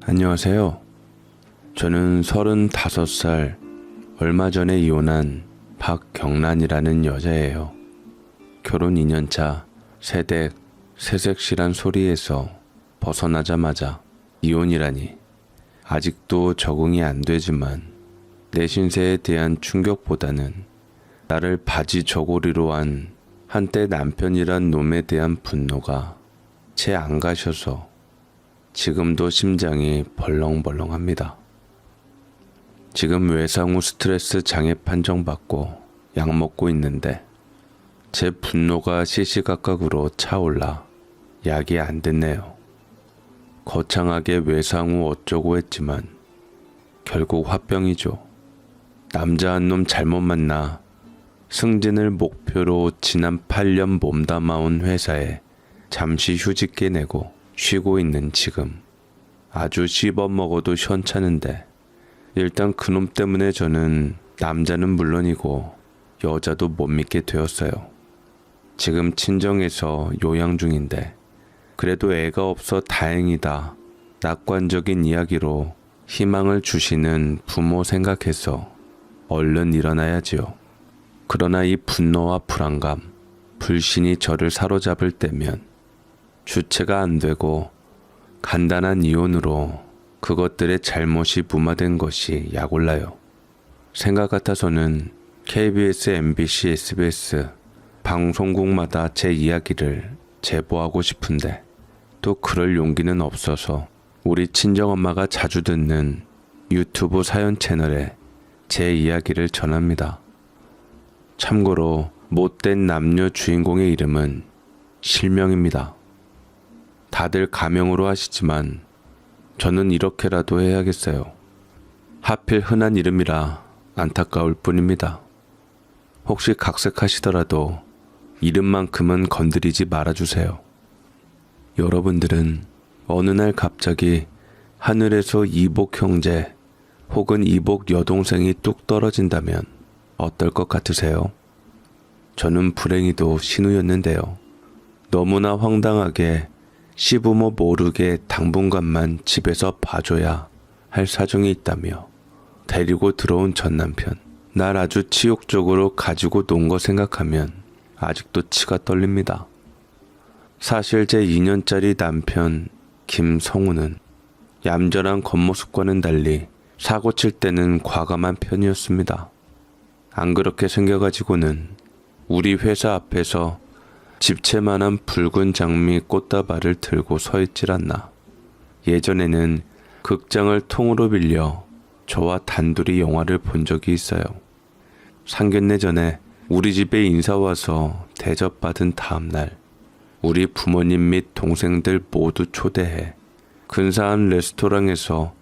안녕하세요. 저는 35살 얼마 전에 이혼한 박경란이라는 여자예요. 결혼 2년차 새댁 새색시란 소리에서 벗어나자마자 이혼이라니 아직도 적응이 안 되지만 내 신세에 대한 충격보다는 나를 바지 저고리로 한 한때 남편이란 놈에 대한 분노가 채 안 가셔서 지금도 심장이 벌렁벌렁합니다. 지금 외상 후 스트레스 장애 판정받고 약 먹고 있는데 제 분노가 시시각각으로 차올라 약이 안 됐네요. 거창하게 외상 후 어쩌고 했지만 결국 화병이죠. 남자 한 놈 잘못 만나 승진을 목표로 지난 8년 몸담아온 회사에 잠시 휴직계 내고 쉬고 있는 지금 아주 씹어먹어도 시원찮은데 일단 그놈 때문에 저는 남자는 물론이고 여자도 못 믿게 되었어요. 지금 친정에서 요양 중인데 그래도 애가 없어 다행이다 낙관적인 이야기로 희망을 주시는 부모 생각해서 얼른 일어나야지요. 그러나 이 분노와 불안감, 불신이 저를 사로잡을 때면 주체가 안 되고 간단한 이혼으로 그것들의 잘못이 무마된 것이 약올라요. 생각 같아서는 KBS, MBC, SBS 방송국마다 제 이야기를 제보하고 싶은데 또 그럴 용기는 없어서 우리 친정엄마가 자주 듣는 유튜브 사연 채널에 제 이야기를 전합니다. 참고로 못된 남녀 주인공의 이름은 실명입니다. 다들 가명으로 하시지만 저는 이렇게라도 해야겠어요. 하필 흔한 이름이라 안타까울 뿐입니다. 혹시 각색하시더라도 이름만큼은 건드리지 말아주세요. 여러분들은 어느 날 갑자기 하늘에서 이복 형제 혹은 이복 여동생이 뚝 떨어진다면 어떨 것 같으세요? 저는 불행히도 신우였는데요. 너무나 황당하게 시부모 모르게 당분간만 집에서 봐줘야 할 사정이 있다며 데리고 들어온 전 남편, 날 아주 치욕적으로 가지고 논 거 생각하면 아직도 치가 떨립니다. 사실 제 2년짜리 남편 김성우는 얌전한 겉모습과는 달리 사고 칠 때는 과감한 편이었습니다. 안 그렇게 생겨가지고는 우리 회사 앞에서 집채만한 붉은 장미 꽃다발을 들고 서 있질 않나. 예전에는 극장을 통으로 빌려 저와 단둘이 영화를 본 적이 있어요. 상견례 전에 우리 집에 인사 와서 대접받은 다음날 우리 부모님 및 동생들 모두 초대해 근사한 레스토랑에서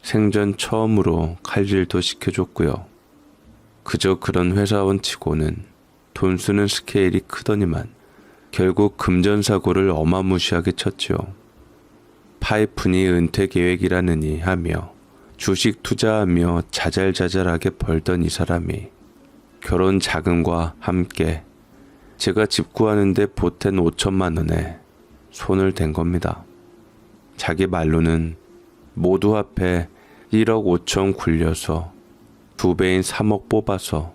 생전 처음으로 칼질도 시켜줬고요. 그저 그런 회사원 치고는 돈 쓰는 스케일이 크더니만 결국 금전사고를 어마무시하게 쳤죠. 파이프니 은퇴 계획이라느니 하며 주식 투자하며 자잘자잘하게 벌던 이 사람이 결혼 자금과 함께 제가 집 구하는데 보탠 5천만 원에 손을 댄 겁니다. 자기 말로는 모두 합해 1억 5천 굴려서 2배인 3억 뽑아서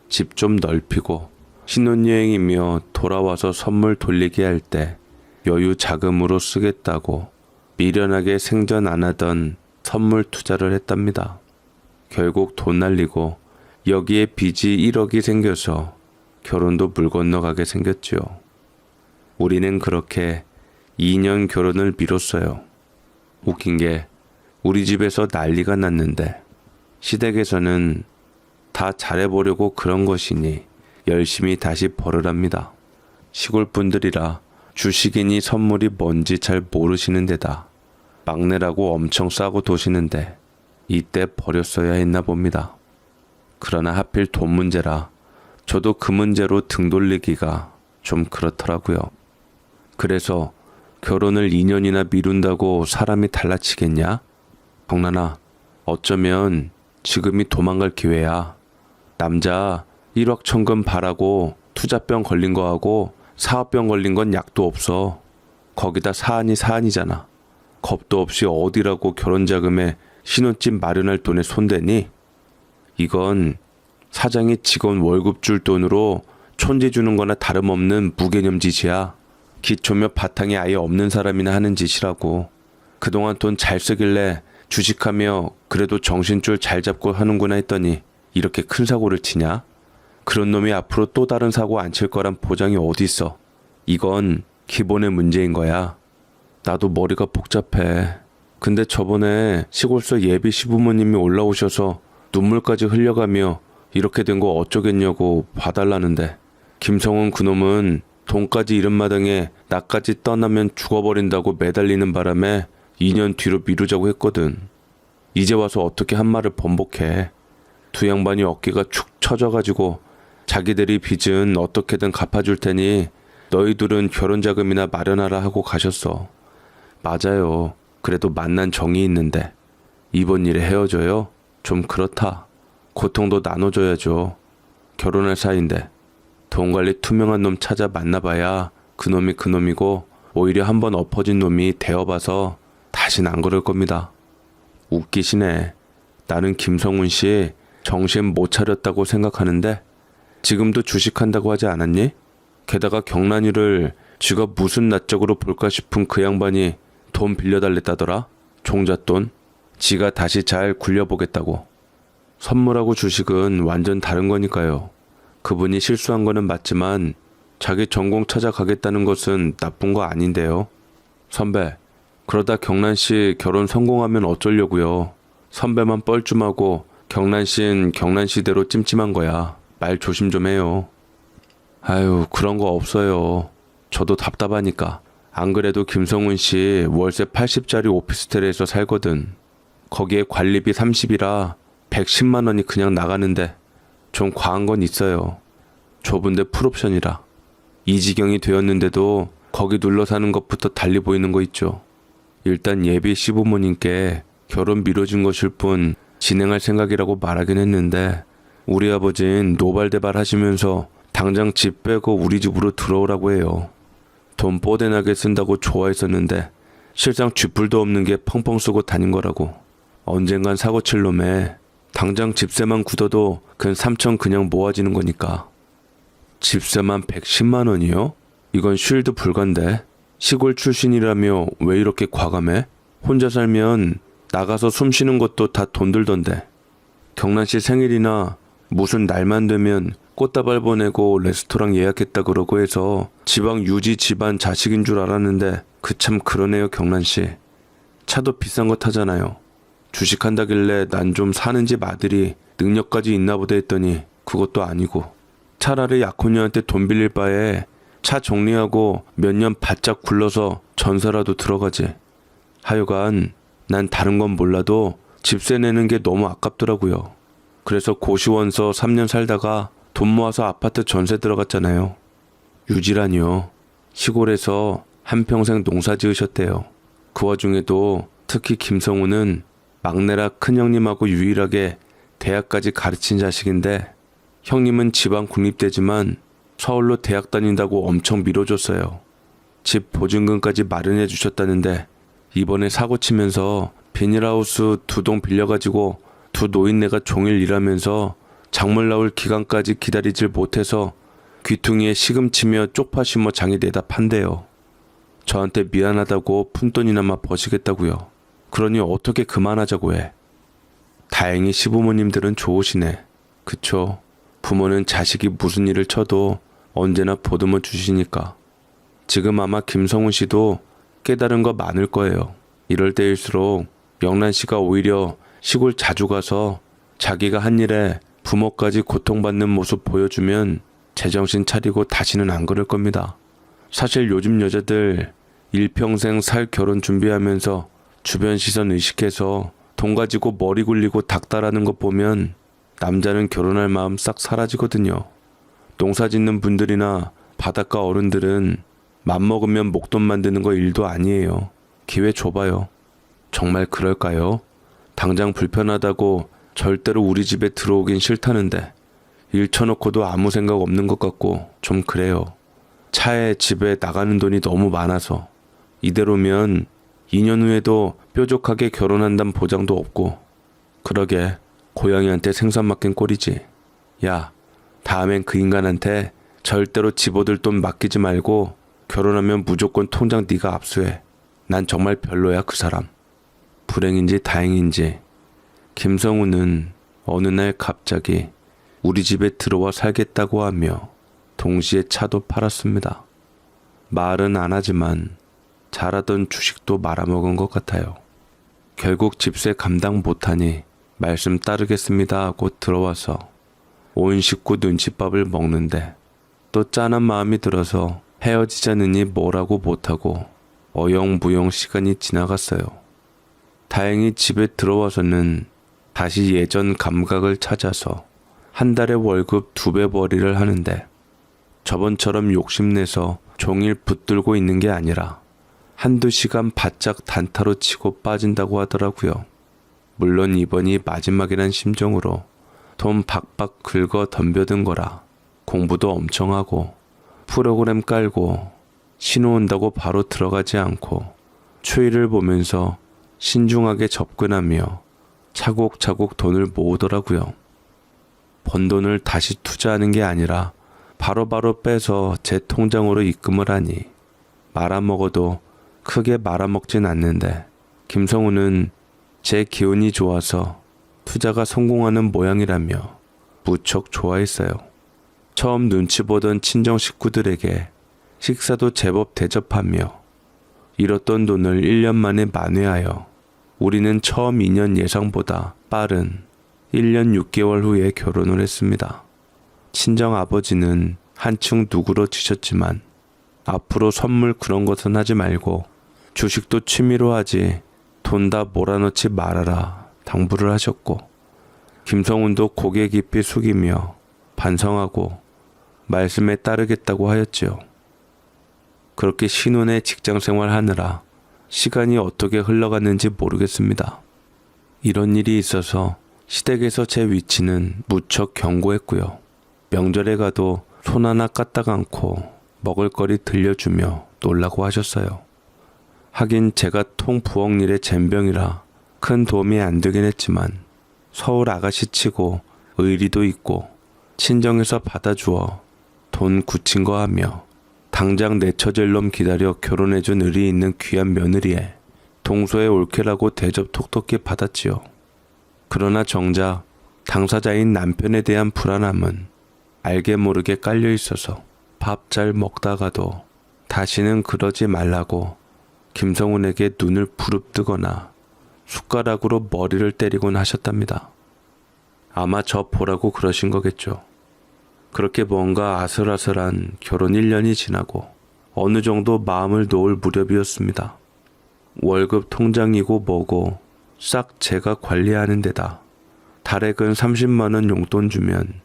집 좀 넓히고 신혼여행이며 돌아와서 선물 돌리게 할 때 여유 자금으로 쓰겠다고 미련하게 생전 안 하던 선물 투자를 했답니다. 결국 돈 날리고 여기에 빚이 1억이 생겨서 결혼도 물 건너가게 생겼지요. 우리는 그렇게 2년 결혼을 미뤘어요. 웃긴 게 우리 집에서 난리가 났는데 시댁에서는 다 잘해보려고 그런 것이니 열심히 다시 벌으랍니다. 시골 분들이라 주식이니 선물이 뭔지 잘 모르시는 데다 막내라고 엄청 싸고 도시는데 이때 버렸어야 했나 봅니다. 그러나 하필 돈 문제라 저도 그 문제로 등 돌리기가 좀 그렇더라고요. 그래서 결혼을 2년이나 미룬다고 사람이 달라치겠냐? 경란아, 어쩌면 지금이 도망갈 기회야. 남자 1억 천금 바라고 투자병 걸린 거하고 사업병 걸린 건 약도 없어. 거기다 사안이 사안이잖아. 겁도 없이 어디라고 결혼 자금에 신혼집 마련할 돈에 손대니? 이건 사장이 직원 월급 줄 돈으로 촌지 주는 거나 다름없는 무개념 짓이야. 기초며 바탕이 아예 없는 사람이나 하는 짓이라고. 그동안 돈 잘 쓰길래 주식하며 그래도 정신줄 잘 잡고 하는구나 했더니 이렇게 큰 사고를 치냐? 그런 놈이 앞으로 또 다른 사고 안 칠 거란 보장이 어디 있어. 이건 기본의 문제인 거야. 나도 머리가 복잡해. 근데 저번에 시골서 예비 시부모님이 올라오셔서 눈물까지 흘려가며 이렇게 된 거 어쩌겠냐고 봐달라는데, 김성훈 그놈은 돈까지 잃은 마당에 나까지 떠나면 죽어버린다고 매달리는 바람에 2년 뒤로 미루자고 했거든. 이제 와서 어떻게 한 말을 번복해. 두 양반이 어깨가 축 처져가지고 자기들이 빚은 어떻게든 갚아줄 테니 너희 둘은 결혼 자금이나 마련하라 하고 가셨어. 맞아요. 그래도 만난 정이 있는데 이번 일에 헤어져요? 좀 그렇다. 고통도 나눠줘야죠. 결혼할 사이인데 돈 관리 투명한 놈 찾아 만나봐야 그놈이 그놈이고 오히려 한번 엎어진 놈이 되어봐서 다신 안 그럴 겁니다. 웃기시네. 나는 김성훈 씨 정신 못 차렸다고 생각하는데 지금도 주식한다고 하지 않았니? 게다가 경란이를 쥐가 무슨 낯짝으로 볼까 싶은 그 양반이 돈 빌려달랬다더라. 종잣돈. 지가 다시 잘 굴려보겠다고. 선물하고 주식은 완전 다른 거니까요. 그분이 실수한 거는 맞지만 자기 전공 찾아가겠다는 것은 나쁜 거 아닌데요. 선배, 그러다 경란씨 결혼 성공하면 어쩌려고요. 선배만 뻘쭘하고 경란씨는 경란씨대로 찜찜한 거야. 말 조심 좀 해요. 아유, 그런 거 없어요. 저도 답답하니까. 안 그래도 김성훈 씨 월세 80짜리 오피스텔에서 살거든. 거기에 관리비 30이라 110만 원이 그냥 나가는데 좀 과한 건 있어요. 좁은데 풀옵션이라. 이 지경이 되었는데도 거기 눌러 사는 것부터 달리 보이는 거 있죠. 일단 예비 시부모님께 결혼 미뤄진 것일 뿐 진행할 생각이라고 말하긴 했는데 우리 아버진 노발대발 하시면서 당장 집 빼고 우리 집으로 들어오라고 해요. 돈 뽀대나게 쓴다고 좋아했었는데 실상 쥐뿔도 없는 게 펑펑 쓰고 다닌 거라고. 언젠간 사고 칠 놈에 당장 집세만 굳어도 근 3천 그냥 모아지는 거니까. 집세만 110만 원이요? 이건 쉴드 불가인데. 시골 출신이라며 왜 이렇게 과감해? 혼자 살면 나가서 숨 쉬는 것도 다 돈 들던데. 경란씨 생일이나 무슨 날만 되면 꽃다발 보내고 레스토랑 예약했다 그러고 해서 지방 유지 집안 자식인 줄 알았는데 그 참 그러네요. 경란씨. 차도 비싼 거 타잖아요. 주식한다길래 난 좀 사는 집 아들이 능력까지 있나 보다 했더니 그것도 아니고. 차라리 약혼녀한테 돈 빌릴 바에 차 정리하고 몇 년 바짝 굴러서 전세라도 들어가지. 하여간 난 다른 건 몰라도 집세 내는 게 너무 아깝더라고요. 그래서 고시원서 3년 살다가 돈 모아서 아파트 전세 들어갔잖아요. 유지라니요. 시골에서 한평생 농사 지으셨대요. 그 와중에도 특히 김성우는 막내라 큰형님하고 유일하게 대학까지 가르친 자식인데 형님은 지방 국립대지만 서울로 대학 다닌다고 엄청 밀어줬어요. 집 보증금까지 마련해 주셨다는데 이번에 사고 치면서 비닐하우스 2동 빌려가지고 두 노인네가 종일 일하면서 작물 나올 기간까지 기다리질 못해서 귀퉁이에 시금치며 쪽파 심어 장에 내다 판대요. 저한테 미안하다고 푼돈이나마 버시겠다고요. 그러니 어떻게 그만하자고 해. 다행히 시부모님들은 좋으시네. 그쵸? 부모는 자식이 무슨 일을 쳐도 언제나 보듬어 주시니까. 지금 아마 김성훈 씨도 깨달은 거 많을 거예요. 이럴 때일수록 영란 씨가 오히려 시골 자주 가서 자기가 한 일에 부모까지 고통받는 모습 보여주면 제정신 차리고 다시는 안 그럴 겁니다. 사실 요즘 여자들 일평생 살 결혼 준비하면서 주변 시선 의식해서 돈 가지고 머리 굴리고 닥달하는 것 보면 남자는 결혼할 마음 싹 사라지거든요. 농사 짓는 분들이나 바닷가 어른들은 맘먹으면 목돈 만드는 거 일도 아니에요. 기회 줘봐요. 정말 그럴까요? 당장 불편하다고 절대로 우리 집에 들어오긴 싫다는데 일 쳐놓고도 아무 생각 없는 것 같고 좀 그래요. 차에 집에 나가는 돈이 너무 많아서 이대로면 2년 후에도 뾰족하게 결혼한다는 보장도 없고. 그러게 고양이한테 생선 맡긴 꼴이지. 야, 다음엔 그 인간한테 절대로 집어들 돈 맡기지 말고 결혼하면 무조건 통장 네가 압수해. 난 정말 별로야, 그 사람. 불행인지 다행인지 김성우는 어느 날 갑자기 우리 집에 들어와 살겠다고 하며 동시에 차도 팔았습니다. 말은 안 하지만 잘하던 주식도 말아먹은 것 같아요. 결국 집세 감당 못하니 말씀 따르겠습니다 하고 들어와서 온 식구 눈칫밥을 먹는데 또 짠한 마음이 들어서 헤어지자느니 뭐라고 못하고 어영부영 시간이 지나갔어요. 다행히 집에 들어와서는 다시 예전 감각을 찾아서 한 달에 월급 2배 벌이를 하는데 저번처럼 욕심내서 종일 붙들고 있는 게 아니라 한두 시간 바짝 단타로 치고 빠진다고 하더라고요. 물론 이번이 마지막이란 심정으로 돈 박박 긁어 덤벼든 거라 공부도 엄청 하고 프로그램 깔고 신호 온다고 바로 들어가지 않고 추이를 보면서 신중하게 접근하며 차곡차곡 돈을 모으더라고요. 번 돈을 다시 투자하는 게 아니라 바로바로 빼서 제 통장으로 입금을 하니 말아먹어도 크게 말아먹진 않는데 김성우는 제 기운이 좋아서 투자가 성공하는 모양이라며 무척 좋아했어요. 처음 눈치 보던 친정 식구들에게 식사도 제법 대접하며 잃었던 돈을 1년 만에 만회하여 우리는 처음 2년 예상보다 빠른 1년 6개월 후에 결혼을 했습니다. 친정 아버지는 한층 누그러지셨지만 앞으로 선물 그런 것은 하지 말고 주식도 취미로 하지 돈 다 몰아넣지 말아라 당부를 하셨고 김성훈도 고개 깊이 숙이며 반성하고 말씀에 따르겠다고 하였지요. 그렇게 신혼의 직장생활 하느라 시간이 어떻게 흘러갔는지 모르겠습니다. 이런 일이 있어서 시댁에서 제 위치는 무척 견고했고요. 명절에 가도 손 하나 까딱 않고 먹을거리 들려주며 놀라고 하셨어요. 하긴 제가 통부엌일의 젬병이라 큰 도움이 안 되긴 했지만 서울 아가씨치고 의리도 있고 친정에서 받아주어 돈 굳힌 거 하며 당장 내처질 놈 기다려 결혼해준 의리 있는 귀한 며느리에 동서에 올케라고 대접 톡톡히 받았지요. 그러나 정작 당사자인 남편에 대한 불안함은 알게 모르게 깔려 있어서 밥 잘 먹다가도 다시는 그러지 말라고 김성훈에게 눈을 부릅뜨거나 숟가락으로 머리를 때리곤 하셨답니다. 아마 저 보라고 그러신 거겠죠. 그렇게 뭔가 아슬아슬한 결혼 1년이 지나고 어느 정도 마음을 놓을 무렵이었습니다. 월급 통장이고 뭐고 싹 제가 관리하는 데다 달에 근 30만 원 용돈 주면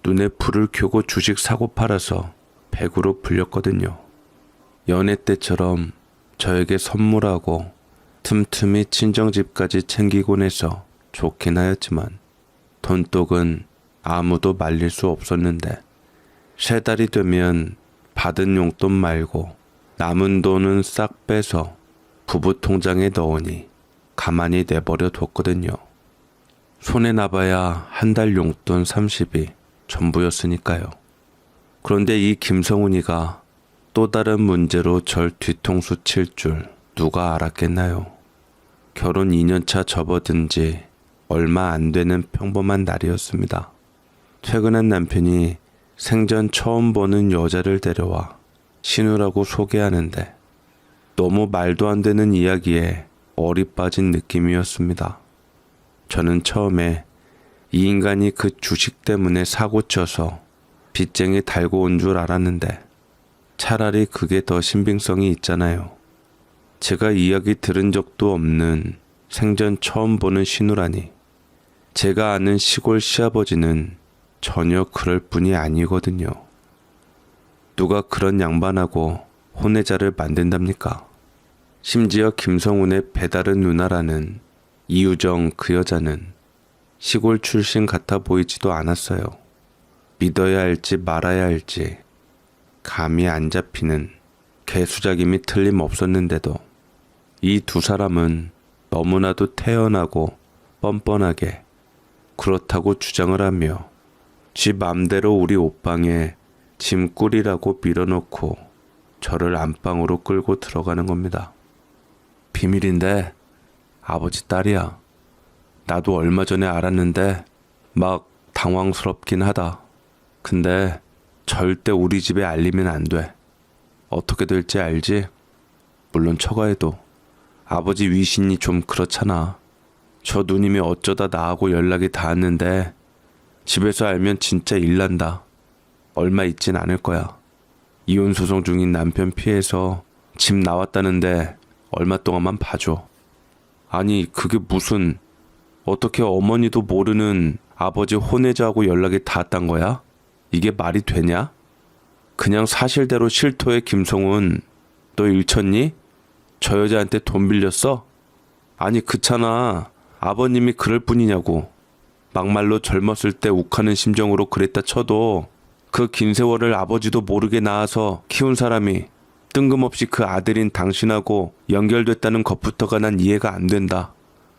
눈에 불을 켜고 주식 사고 팔아서 100으로 불렸거든요. 연애 때처럼 저에게 선물하고 틈틈이 친정집까지 챙기곤 해서 좋긴 하였지만 돈독은 아무도 말릴 수 없었는데 3달이 되면 받은 용돈 말고 남은 돈은 싹 빼서 부부 통장에 넣으니 가만히 내버려 뒀거든요. 손에 나봐야 한 달 용돈 30이 전부였으니까요. 그런데 이 김성훈이가 또 다른 문제로 절 뒤통수 칠 줄 누가 알았겠나요? 결혼 2년차 접어든 지 얼마 안 되는 평범한 날이었습니다. 퇴근한 남편이 생전 처음 보는 여자를 데려와 신우라고 소개하는데 너무 말도 안 되는 이야기에 얼이 빠진 느낌이었습니다. 저는 처음에 이 인간이 그 주식 때문에 사고쳐서 빚쟁이 달고 온 줄 알았는데 차라리 그게 더 신빙성이 있잖아요. 제가 이야기 들은 적도 없는 생전 처음 보는 신우라니 제가 아는 시골 시아버지는 전혀 그럴 뿐이 아니거든요. 누가 그런 양반하고 혼외자를 만든답니까? 심지어 김성훈의 배다른 누나라는 이유정 그 여자는 시골 출신 같아 보이지도 않았어요. 믿어야 할지 말아야 할지 감이 안 잡히는 개수작임이 틀림없었는데도 이 두 사람은 너무나도 태연하고 뻔뻔하게 그렇다고 주장을 하며 지 맘대로 우리 옷방에 짐꿀이라고 밀어놓고 저를 안방으로 끌고 들어가는 겁니다. 비밀인데 아버지 딸이야. 나도 얼마 전에 알았는데 막 당황스럽긴 하다. 근데 절대 우리 집에 알리면 안 돼. 어떻게 될지 알지? 물론 처가에도. 아버지 위신이 좀 그렇잖아. 저 누님이 어쩌다 나하고 연락이 닿았는데 집에서 알면 진짜 일난다. 얼마 있진 않을 거야. 이혼 소송 중인 남편 피해서 집 나왔다는데 얼마 동안만 봐줘. 아니 그게 무슨 어떻게 어머니도 모르는 아버지 혼외자하고 연락이 닿았단 거야? 이게 말이 되냐? 그냥 사실대로 실토해 김성훈. 너 일쳤니? 저 여자한테 돈 빌렸어? 아니 그렇잖아. 아버님이 그럴 뿐이냐고. 막말로 젊었을 때 욱하는 심정으로 그랬다 쳐도 그 긴 세월을 아버지도 모르게 낳아서 키운 사람이 뜬금없이 그 아들인 당신하고 연결됐다는 것부터가 난 이해가 안 된다.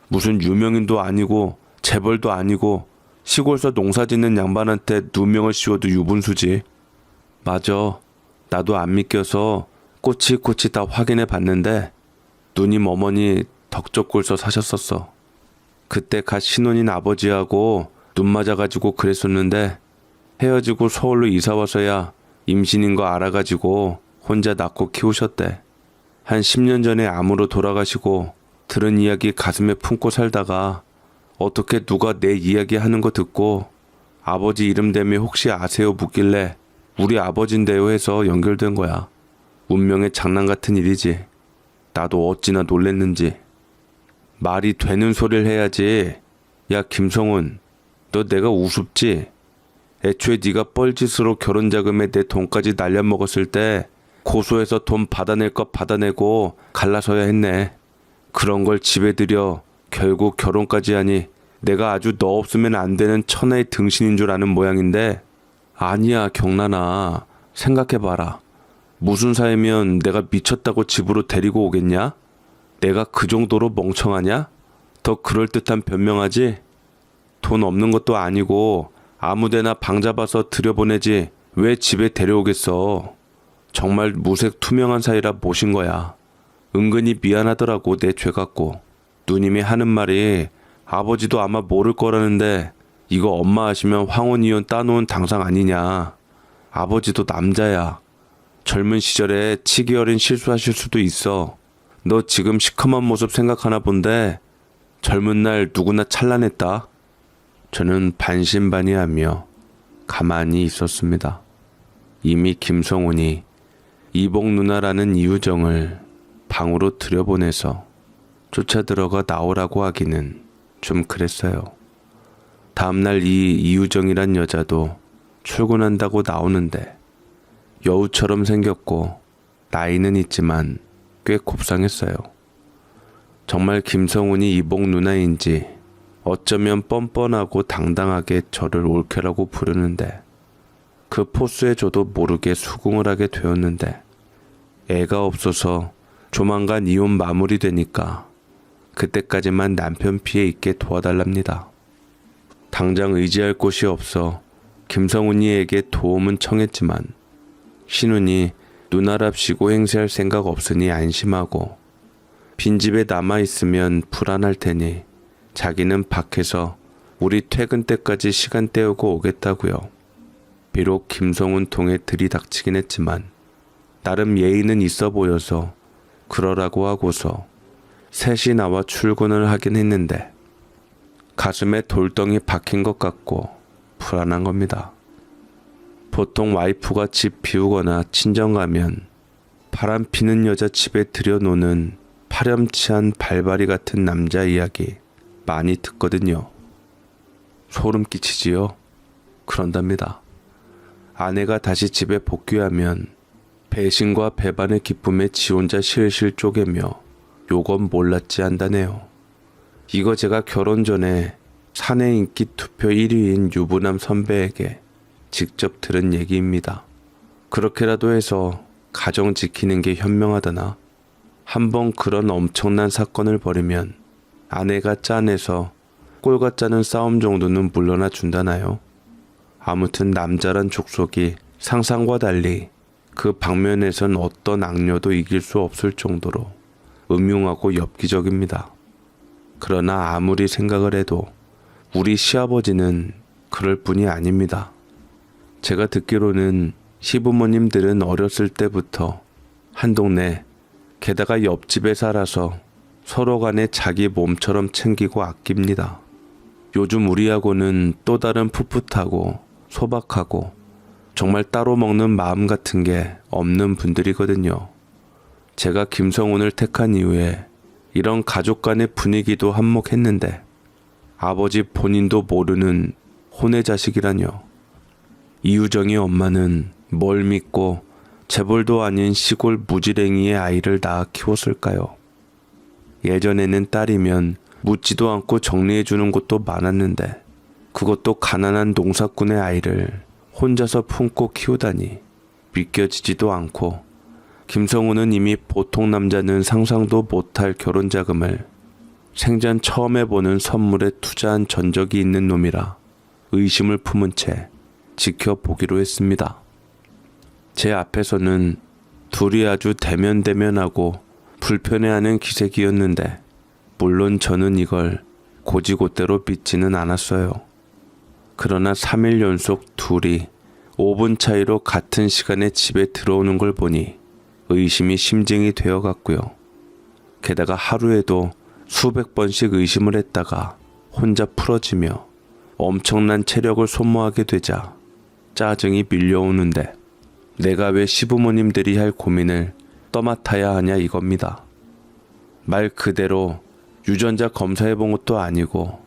무슨 유명인도 아니고 재벌도 아니고 시골서 농사 짓는 양반한테 누명을 씌워도 유분수지. 맞아. 나도 안 믿겨서 꼬치꼬치 다 확인해 봤는데 누님 어머니 덕적골서 사셨었어. 그때 갓 신혼인 아버지하고 눈 맞아가지고 그랬었는데 헤어지고 서울로 이사와서야 임신인 거 알아가지고 혼자 낳고 키우셨대. 한 10년 전에 암으로 돌아가시고 들은 이야기 가슴에 품고 살다가 어떻게 누가 내 이야기 하는 거 듣고 아버지 이름 대며 혹시 아세요 묻길래 우리 아버지인데요 해서 연결된 거야. 운명의 장난 같은 일이지. 나도 어찌나 놀랬는지. 말이 되는 소리를 해야지. 야 김성훈, 너 내가 우습지? 애초에 네가 뻘짓으로 결혼 자금에 내 돈까지 날려먹었을 때 고소해서 돈 받아낼 것 받아내고 갈라서야 했네. 그런 걸 집에 들여 결국 결혼까지 하니 내가 아주 너 없으면 안 되는 천하의 등신인 줄 아는 모양인데 아니야 경란아. 생각해봐라. 무슨 사이면 내가 미쳤다고 집으로 데리고 오겠냐? 내가 그 정도로 멍청하냐? 더 그럴듯한 변명하지? 돈 없는 것도 아니고 아무데나 방 잡아서 들여보내지 왜 집에 데려오겠어. 정말 무색 투명한 사이라 모신 거야. 은근히 미안하더라고 내 죄 같고. 누님이 하는 말이 아버지도 아마 모를 거라는데 이거 엄마 아시면 황혼이혼 따놓은 당상 아니냐. 아버지도 남자야. 젊은 시절에 치기 어린 실수하실 수도 있어. 너 지금 시커먼 모습 생각하나 본데 젊은 날 누구나 찬란했다. 저는 반신반의하며 가만히 있었습니다. 이미 김성훈이 이복 누나라는 이유정을 방으로 들여보내서 쫓아 들어가 나오라고 하기는 좀 그랬어요. 다음날 이 이유정이란 여자도 출근한다고 나오는데 여우처럼 생겼고 나이는 있지만 꽤 곱상했어요. 정말 김성훈이 이복 누나인지 어쩌면 뻔뻔하고 당당하게 저를 올케라고 부르는데 그 포스에 저도 모르게 수긍을 하게 되었는데 애가 없어서 조만간 이혼 마무리되니까 그때까지만 남편 피해 있게 도와달랍니다. 당장 의지할 곳이 없어 김성훈이에게 도움은 청했지만 신훈이 누나랍시고 행세할 생각 없으니 안심하고 빈집에 남아있으면 불안할 테니 자기는 밖에서 우리 퇴근 때까지 시간 때우고 오겠다고요. 비록 김성훈 통에 들이닥치긴 했지만 나름 예의는 있어 보여서 그러라고 하고서 셋이 나와 출근을 하긴 했는데 가슴에 돌덩이 박힌 것 같고 불안한 겁니다. 보통 와이프가 집 비우거나 친정 가면 바람 피는 여자 집에 들여놓는 파렴치한 발바리 같은 남자 이야기 많이 듣거든요. 소름 끼치지요? 그런답니다. 아내가 다시 집에 복귀하면 배신과 배반의 기쁨에 지 혼자 실실 쪼개며 요건 몰랐지 한다네요. 이거 제가 결혼 전에 사내 인기 투표 1위인 유부남 선배에게 직접 들은 얘기입니다. 그렇게라도 해서 가정 지키는 게 현명하다나 한번 그런 엄청난 사건을 벌이면 아내가 짠해서 꼴과 짜는 싸움 정도는 물러나 준다나요? 아무튼 남자란 족속이 상상과 달리 그 방면에선 어떤 악녀도 이길 수 없을 정도로 음흉하고 엽기적입니다. 그러나 아무리 생각을 해도 우리 시아버지는 그럴 뿐이 아닙니다. 제가 듣기로는 시부모님들은 어렸을 때부터 한 동네, 게다가 옆집에 살아서 서로 간에 자기 몸처럼 챙기고 아낍니다. 요즘 우리하고는 또 다른 풋풋하고 소박하고 정말 따로 먹는 마음 같은 게 없는 분들이거든요. 제가 김성훈을 택한 이후에 이런 가족 간의 분위기도 한몫했는데 아버지 본인도 모르는 혼의 자식이라뇨. 이유정이 엄마는 뭘 믿고 재벌도 아닌 시골 무지랭이의 아이를 낳아 키웠을까요? 예전에는 딸이면 묻지도 않고 정리해주는 곳도 많았는데 그것도 가난한 농사꾼의 아이를 혼자서 품고 키우다니 믿겨지지도 않고 김성우는 이미 보통 남자는 상상도 못할 결혼 자금을 생전 처음 해보는 선물에 투자한 전적이 있는 놈이라 의심을 품은 채 지켜보기로 했습니다. 제 앞에서는 둘이 아주 대면대면하고 불편해하는 기색이었는데 물론 저는 이걸 고지고대로 믿지는 않았어요. 그러나 3일 연속 둘이 5분 차이로 같은 시간에 집에 들어오는 걸 보니 의심이 심증이 되어갔고요. 게다가 하루에도 수백 번씩 의심을 했다가 혼자 풀어지며 엄청난 체력을 소모하게 되자 짜증이 밀려오는데 내가 왜 시부모님들이 할 고민을 떠맡아야 하냐 이겁니다. 말 그대로 유전자 검사해본 것도 아니고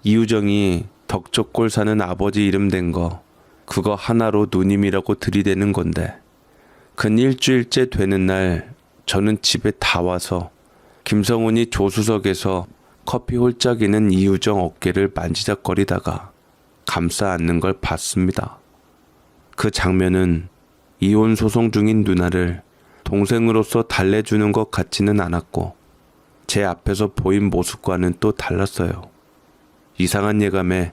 이유정이 덕적골 사는 아버지 이름 된 거 그거 하나로 누님이라고 들이대는 건데 근 일주일째 되는 날 저는 집에 다 와서 김성훈이 조수석에서 커피 홀짝이는 이유정 어깨를 만지작거리다가 감싸 안는 걸 봤습니다. 그 장면은 이혼 소송 중인 누나를 동생으로서 달래주는 것 같지는 않았고 제 앞에서 보인 모습과는 또 달랐어요. 이상한 예감에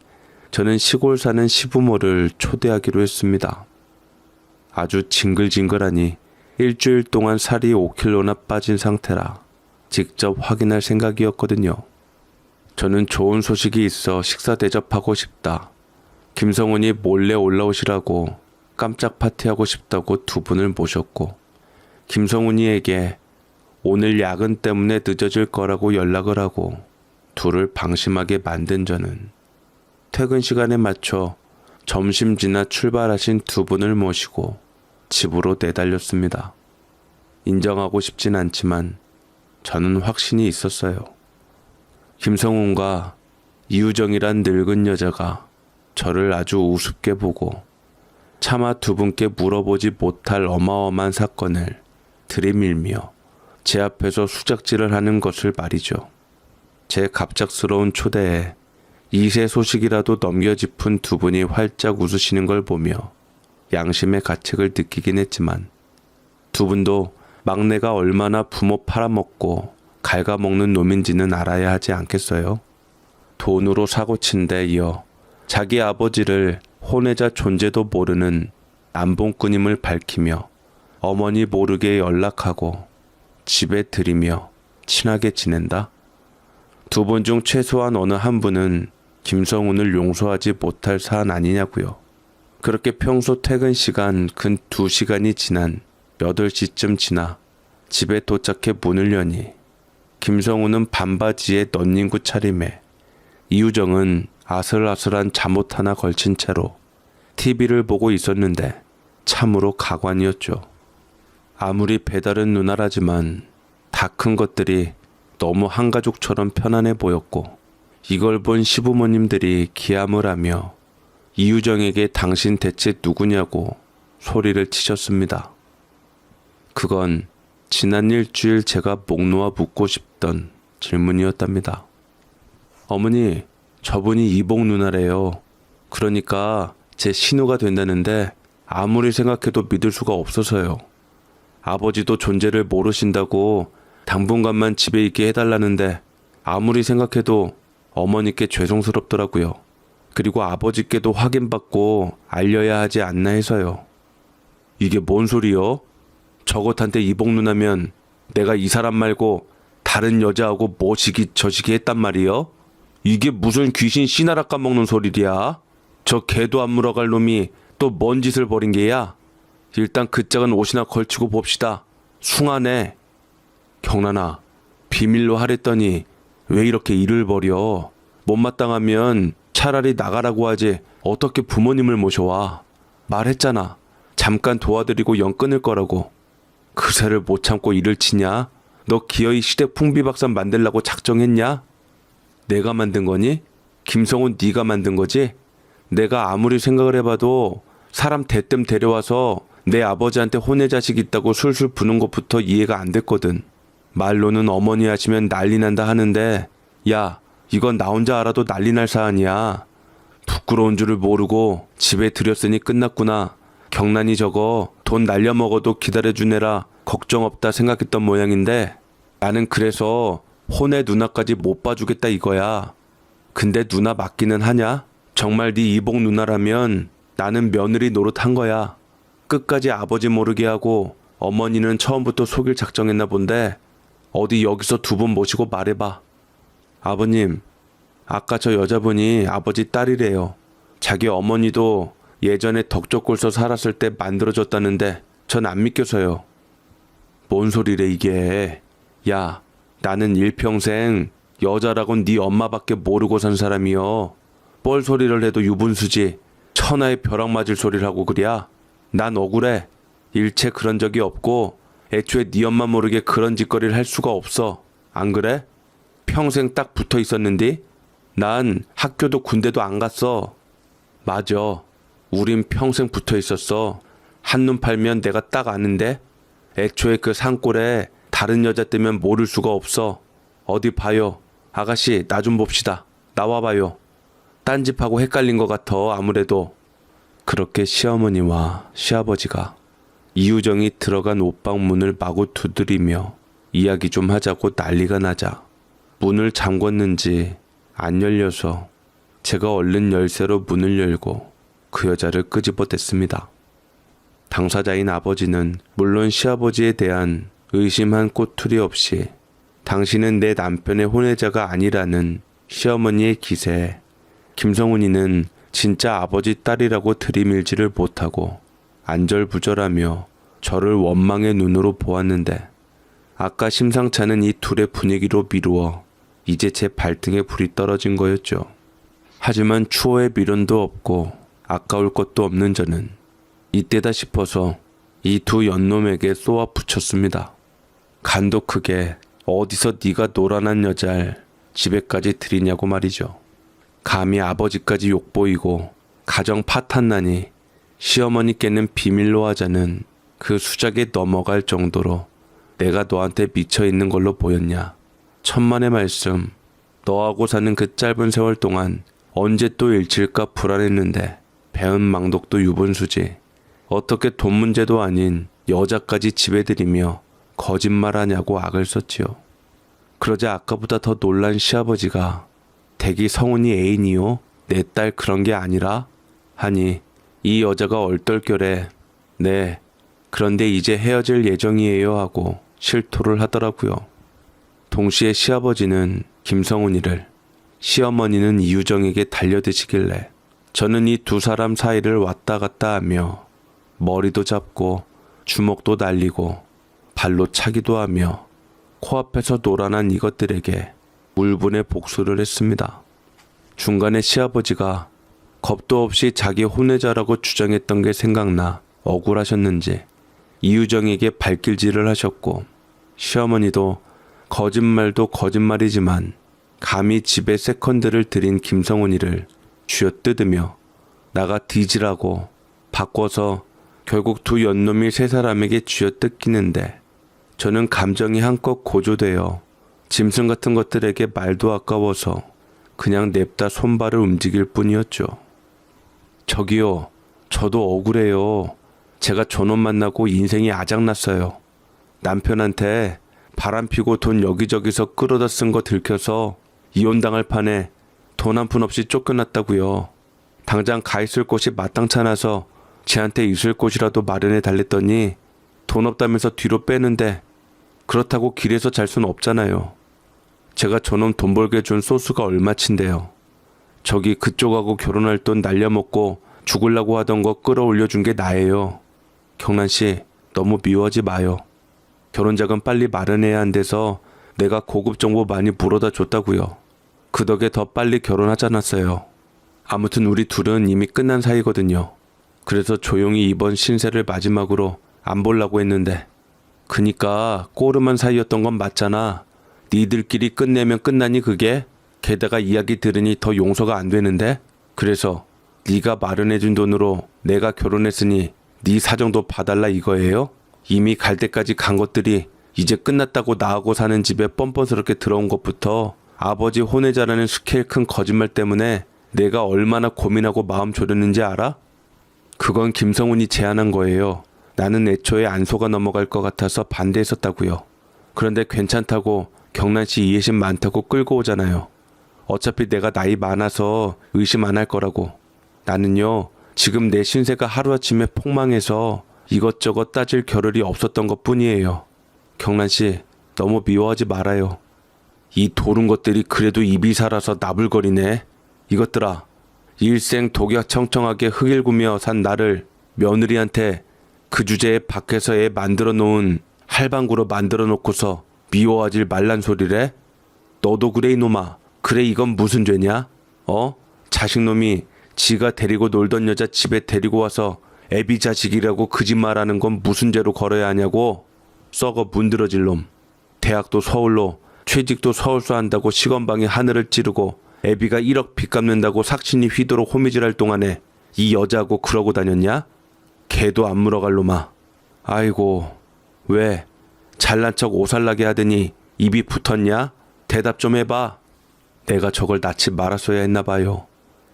저는 시골 사는 시부모를 초대하기로 했습니다. 아주 징글징글하니 일주일 동안 살이 5kg나 빠진 상태라 직접 확인할 생각이었거든요. 저는 좋은 소식이 있어 식사 대접하고 싶다. 김성훈이 몰래 올라오시라고 깜짝 파티하고 싶다고 두 분을 모셨고 김성훈이에게 오늘 야근 때문에 늦어질 거라고 연락을 하고 둘을 방심하게 만든 저는 퇴근 시간에 맞춰 점심 지나 출발하신 두 분을 모시고 집으로 내달렸습니다. 인정하고 싶진 않지만 저는 확신이 있었어요. 김성훈과 이유정이란 늙은 여자가 저를 아주 우습게 보고 차마 두 분께 물어보지 못할 어마어마한 사건을 들이밀며 제 앞에서 수작질을 하는 것을 말이죠. 제 갑작스러운 초대에 이세 소식이라도 넘겨짚은 두 분이 활짝 웃으시는 걸 보며 양심의 가책을 느끼긴 했지만 두 분도 막내가 얼마나 부모 팔아먹고 갉아먹는 놈인지는 알아야 하지 않겠어요? 돈으로 사고친 데 이어 자기 아버지를 혼외자 존재도 모르는 남봉꾼임을 밝히며 어머니 모르게 연락하고 집에 들이며 친하게 지낸다? 두 분 중 최소한 어느 한 분은 김성훈을 용서하지 못할 사안 아니냐고요. 그렇게 평소 퇴근 시간 근 2시간이 지난 8시쯤 지나 집에 도착해 문을 여니 김성훈은 반바지에 넌닝구 차림에 이유정은 아슬아슬한 잠옷 하나 걸친 채로 TV를 보고 있었는데 참으로 가관이었죠. 아무리 배다른 누나라지만 다 큰 것들이 너무 한가족처럼 편안해 보였고 이걸 본 시부모님들이 기함을 하며 이유정에게 당신 대체 누구냐고 소리를 치셨습니다. 그건 지난 일주일 제가 목 놓아 묻고 싶던 질문이었답니다. 어머니, 저분이 이복 누나래요. 그러니까 제 신우가 된다는데 아무리 생각해도 믿을 수가 없어서요. 아버지도 존재를 모르신다고 당분간만 집에 있게 해달라는데 아무리 생각해도 어머니께 죄송스럽더라고요. 그리고 아버지께도 확인받고 알려야 하지 않나 해서요. 이게 뭔 소리요? 저것한테 이복 누나면 내가 이 사람 말고 다른 여자하고 뭐시기 저시기 했단 말이요? 이게 무슨 귀신 씨나라 까먹는 소리야? 저 개도 안 물어갈 놈이 또 뭔 짓을 벌인 게야? 일단 그 짝은 옷이나 걸치고 봅시다. 숭하네. 경란아, 비밀로 하랬더니 왜 이렇게 일을 벌여? 못마땅하면 차라리 나가라고 하지 어떻게 부모님을 모셔와. 말했잖아. 잠깐 도와드리고 영 끊을 거라고. 그새를 못 참고 일을 치냐? 너 기어이 시댁 풍비박산 만들라고 작정했냐? 내가 만든 거니? 김성훈 네가 만든 거지? 내가 아무리 생각을 해봐도 사람 대뜸 데려와서 내 아버지한테 혼외 자식 있다고 술술 부는 것부터 이해가 안 됐거든. 말로는 어머니 하시면 난리 난다 하는데 야, 이건 나 혼자 알아도 난리 날 사안이야. 부끄러운 줄을 모르고 집에 들였으니 끝났구나. 경란이 저거 돈 날려먹어도 기다려주느라 걱정 없다 생각했던 모양인데 나는 그래서 혼의 누나까지 못 봐주겠다 이거야. 근데 누나 맞기는 하냐? 정말 네 이복 누나라면 나는 며느리 노릇한 거야. 끝까지 아버지 모르게 하고 어머니는 처음부터 속일 작정했나 본데 어디 여기서 두 분 모시고 말해봐. 아버님, 아까 저 여자분이 아버지 딸이래요. 자기 어머니도 예전에 덕적골서 살았을 때 만들어줬다는데 전 안 믿겨서요. 뭔 소리래 이게. 야, 나는 일평생 여자라곤 네 엄마밖에 모르고 산 사람이여. 뻘 소리를 해도 유분수지. 천하의 벼락 맞을 소리를 하고 그랴. 난 억울해. 일체 그런 적이 없고 애초에 네 엄마 모르게 그런 짓거리를 할 수가 없어. 안 그래? 평생 딱 붙어 있었는데 난 학교도 군대도 안 갔어. 맞아. 우린 평생 붙어 있었어. 한눈 팔면 내가 딱 아는데 애초에 그 산골에 다른 여자 뜨면 모를 수가 없어. 어디 봐요. 아가씨 나 좀 봅시다. 나와봐요. 딴 집하고 헷갈린 것 같아 아무래도. 그렇게 시어머니와 시아버지가 이유정이 들어간 옷방 문을 마구 두드리며 이야기 좀 하자고 난리가 나자 문을 잠궜는지 안 열려서 제가 얼른 열쇠로 문을 열고 그 여자를 끄집어댔습니다. 당사자인 아버지는 물론 시아버지에 대한 의심한 꼬투리 없이 당신은 내 남편의 혼외자가 아니라는 시어머니의 기세에 김성훈이는 진짜 아버지 딸이라고 들이밀지를 못하고 안절부절하며 저를 원망의 눈으로 보았는데 아까 심상찮은 이 둘의 분위기로 미루어 이제 제 발등에 불이 떨어진 거였죠. 하지만 추호의 미련도 없고 아까울 것도 없는 저는 이때다 싶어서 이 두 연놈에게 쏘아 붙였습니다. 간도 크게 어디서 네가 노란한 여잘 집에까지 들이냐고 말이죠. 감히 아버지까지 욕보이고 가정 파탄나니 시어머니께는 비밀로 하자는 그 수작에 넘어갈 정도로 내가 너한테 미쳐있는 걸로 보였냐. 천만의 말씀. 너하고 사는 그 짧은 세월 동안 언제 또 일칠까 불안했는데 배은 망덕도 유분수지. 어떻게 돈 문제도 아닌 여자까지 집에 들이며 거짓말하냐고 악을 썼지요. 그러자 아까보다 더 놀란 시아버지가 댁이 성훈이 애인이요? 내 딸 그런 게 아니라? 하니 이 여자가 얼떨결에 네, 그런데 이제 헤어질 예정이에요 하고 실토를 하더라고요. 동시에 시아버지는 김성훈이를, 시어머니는 이유정에게 달려드시길래 저는 이 두 사람 사이를 왔다 갔다 하며 머리도 잡고 주먹도 날리고 발로 차기도 하며 코앞에서 노란한 이것들에게 물분의 복수를 했습니다. 중간에 시아버지가 겁도 없이 자기 혼외자라고 주장했던 게 생각나 억울하셨는지 이유정에게 발길질을 하셨고 시어머니도 거짓말도 거짓말이지만 감히 집에 세컨드를 들인 김성훈이를 쥐어뜯으며 나가 뒤지라고 바꿔서 결국 두 연놈이 세 사람에게 쥐어뜯기는데 저는 감정이 한껏 고조되어 짐승 같은 것들에게 말도 아까워서 그냥 냅다 손발을 움직일 뿐이었죠. 저기요, 저도 억울해요. 제가 저놈 만나고 인생이 아작났어요. 남편한테 바람 피고 돈 여기저기서 끌어다 쓴 거 들켜서 이혼당할 판에 돈 한 푼 없이 쫓겨났다고요. 당장 가 있을 곳이 마땅치 않아서 쟤한테 있을 곳이라도 마련해 달랬더니 돈 없다면서 뒤로 빼는데 그렇다고 길에서 잘 수는 없잖아요. 제가 저놈 돈 벌게 준 소스가 얼마친데요. 저기 그쪽하고 결혼할 돈 날려먹고 죽으려고 하던 거 끌어올려 준 게 나예요. 경란씨, 너무 미워하지 마요. 결혼자금 빨리 마련해야 한대서 내가 고급 정보 많이 물어다 줬다고요. 그 덕에 더 빨리 결혼하지 않았어요. 아무튼 우리 둘은 이미 끝난 사이거든요. 그래서 조용히 이번 신세를 마지막으로 안 보려고 했는데 그니까 꼬름한 사이였던 건 맞잖아. 니들끼리 끝내면 끝나니 그게? 게다가 이야기 들으니 더 용서가 안 되는데? 그래서 네가 마련해준 돈으로 내가 결혼했으니 네 사정도 봐달라 이거예요? 이미 갈 때까지 간 것들이 이제 끝났다고 나하고 사는 집에 뻔뻔스럽게 들어온 것부터 아버지 혼외자라는 스케일 큰 거짓말 때문에 내가 얼마나 고민하고 마음 졸였는지 알아? 그건 김성훈이 제안한 거예요. 나는 애초에 안 속아 넘어갈 것 같아서 반대했었다고요. 그런데 괜찮다고 경란씨 이해심 많다고 끌고 오잖아요. 어차피 내가 나이 많아서 의심 안 할 거라고. 나는요, 지금 내 신세가 하루아침에 폭망해서 이것저것 따질 겨를이 없었던 것 뿐이에요. 경란씨, 너무 미워하지 말아요. 이 도른 것들이 그래도 입이 살아서 나불거리네. 이것들아, 일생 독약청청하게 흑일구며 산 나를 며느리한테 그 주제에 밖에서 애 만들어 놓은 할방구로 만들어 놓고서 미워하질 말란 소리래? 너도 그래 이놈아. 그래 이건 무슨 죄냐? 자식놈이 지가 데리고 놀던 여자 집에 데리고 와서 애비 자식이라고 거짓말하는 건 무슨 죄로 걸어야 하냐고? 썩어 문드러질 놈. 대학도 서울로 취직도 서울서 한다고 시건방에 하늘을 찌르고 애비가 1억 빚 갚는다고 삭신이 휘도록 호미질할 동안에 이 여자하고 그러고 다녔냐? 개도 안 물어갈 놈아. 아이고, 왜? 잘난 척 오살나게 하더니 입이 붙었냐? 대답 좀 해봐. 내가 저걸 낳지 말았어야 했나 봐요.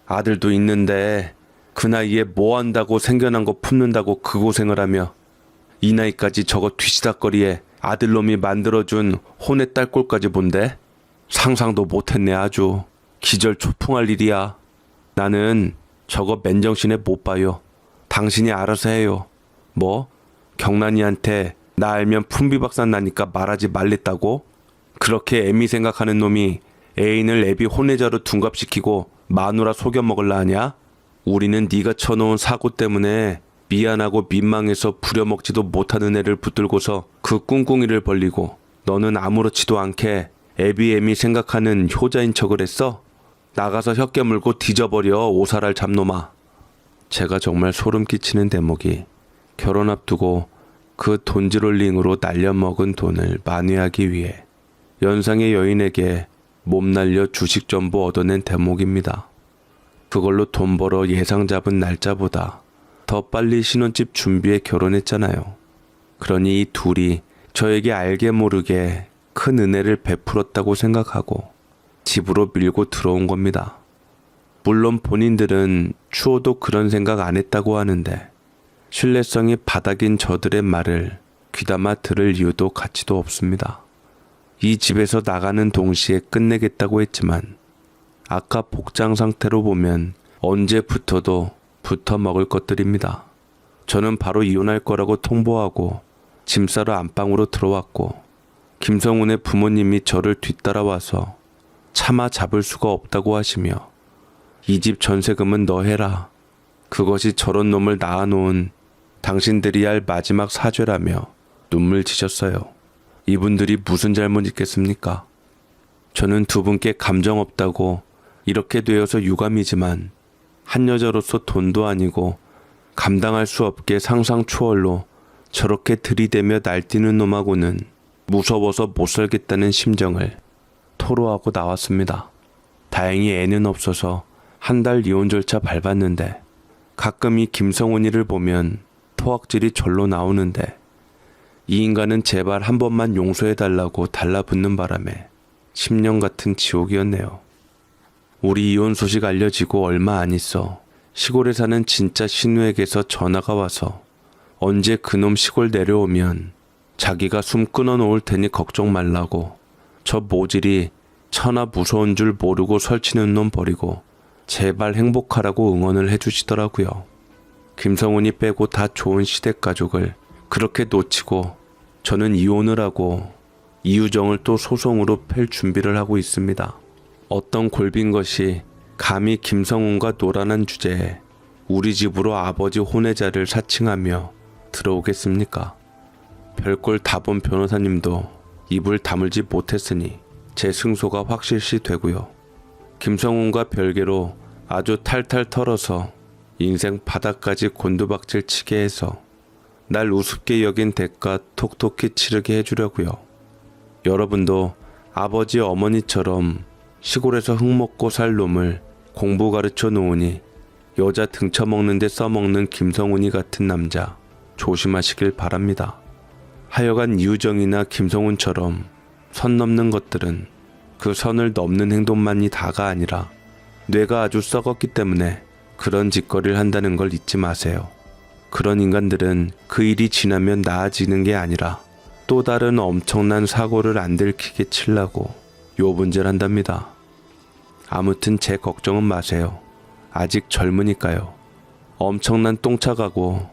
아들도 있는데 그 나이에 뭐 한다고 생겨난 거 품는다고 그 고생을 하며 이 나이까지 저거 뒤시닥거리에 아들놈이 만들어준 혼의 딸꼴까지 본대? 상상도 못했네 아주. 기절 초풍할 일이야. 나는 저거 맨정신에 못 봐요. 당신이 알아서 해요. 뭐? 경란이한테 나 알면 품비박산 나니까 말하지 말랬다고? 그렇게 애미 생각하는 놈이 애인을 애비 혼외자로 둔갑시키고 마누라 속여 먹을라 하냐? 우리는 네가 쳐놓은 사고 때문에 미안하고 민망해서 부려먹지도 못하는 애를 붙들고서 그 꿍꿍이를 벌리고 너는 아무렇지도 않게 애비 생각하는 효자인 척을 했어? 나가서 혀 깨물고 뒤져버려 오살할 잡놈아. 제가 정말 소름 끼치는 대목이 결혼 앞두고 그 돈지롤링으로 날려먹은 돈을 만회하기 위해 연상의 여인에게 몸 날려 주식 전부 얻어낸 대목입니다. 그걸로 돈 벌어 예상 잡은 날짜보다 더 빨리 신혼집 준비해 결혼했잖아요. 그러니 이 둘이 저에게 알게 모르게 큰 은혜를 베풀었다고 생각하고 집으로 밀고 들어온 겁니다. 물론 본인들은 추호도 그런 생각 안 했다고 하는데 신뢰성이 바닥인 저들의 말을 귀담아 들을 이유도 가치도 없습니다. 이 집에서 나가는 동시에 끝내겠다고 했지만 아까 복장 상태로 보면 언제 붙어도 붙어 먹을 것들입니다. 저는 바로 이혼할 거라고 통보하고 짐 싸러 안방으로 들어왔고 김성훈의 부모님이 저를 뒤따라와서 차마 잡을 수가 없다고 하시며 이 집 전세금은 너 해라. 그것이 저런 놈을 낳아놓은 당신들이 할 마지막 사죄라며 눈물 지셨어요. 이분들이 무슨 잘못 있겠습니까? 저는 두 분께 감정 없다고 이렇게 되어서 유감이지만 한 여자로서 돈도 아니고 감당할 수 없게 상상 초월로 저렇게 들이대며 날뛰는 놈하고는 무서워서 못 살겠다는 심정을 토로하고 나왔습니다. 다행히 애는 없어서 한 달 이혼 절차 밟았는데 가끔 이 김성훈이를 보면 토악질이 절로 나오는데 이 인간은 제발 한 번만 용서해달라고 달라붙는 바람에 10년 같은 지옥이었네요. 우리 이혼 소식 알려지고 얼마 안 있어 시골에 사는 진짜 신우에게서 전화가 와서 언제 그놈 시골 내려오면 자기가 숨 끊어놓을 테니 걱정 말라고. 저 모질이 천하 무서운 줄 모르고 설치는 놈 버리고 제발 행복하라고 응원을 해주시더라고요. 김성훈이 빼고 다 좋은 시댁 가족을 그렇게 놓치고 저는 이혼을 하고 이유정을 또 소송으로 팰 준비를 하고 있습니다. 어떤 골빈 것이 감히 김성훈과 노란한 주제에 우리 집으로 아버지 혼외자를 사칭하며 들어오겠습니까? 별걸 다 본 변호사님도 입을 다물지 못했으니 제 승소가 확실시 되고요. 김성훈과 별개로 아주 탈탈 털어서 인생 바닥까지 곤두박질 치게 해서 날 우습게 여긴 대가 톡톡히 치르게 해주려고요. 여러분도 아버지 어머니처럼 시골에서 흙 먹고 살 놈을 공부 가르쳐 놓으니 여자 등쳐먹는 데 써먹는 김성훈이 같은 남자 조심하시길 바랍니다. 하여간 이유정이나 김성훈처럼 선 넘는 것들은 그 선을 넘는 행동만이 다가 아니라 뇌가 아주 썩었기 때문에 그런 짓거리를 한다는 걸 잊지 마세요. 그런 인간들은 그 일이 지나면 나아지는 게 아니라 또 다른 엄청난 사고를 안 들키게 치려고 요분질 한답니다. 아무튼 제 걱정은 마세요. 아직 젊으니까요. 엄청난 똥차 가고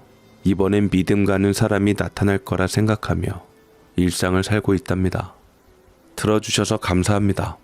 이번엔 믿음 가는 사람이 나타날 거라 생각하며 일상을 살고 있답니다. 들어주셔서 감사합니다.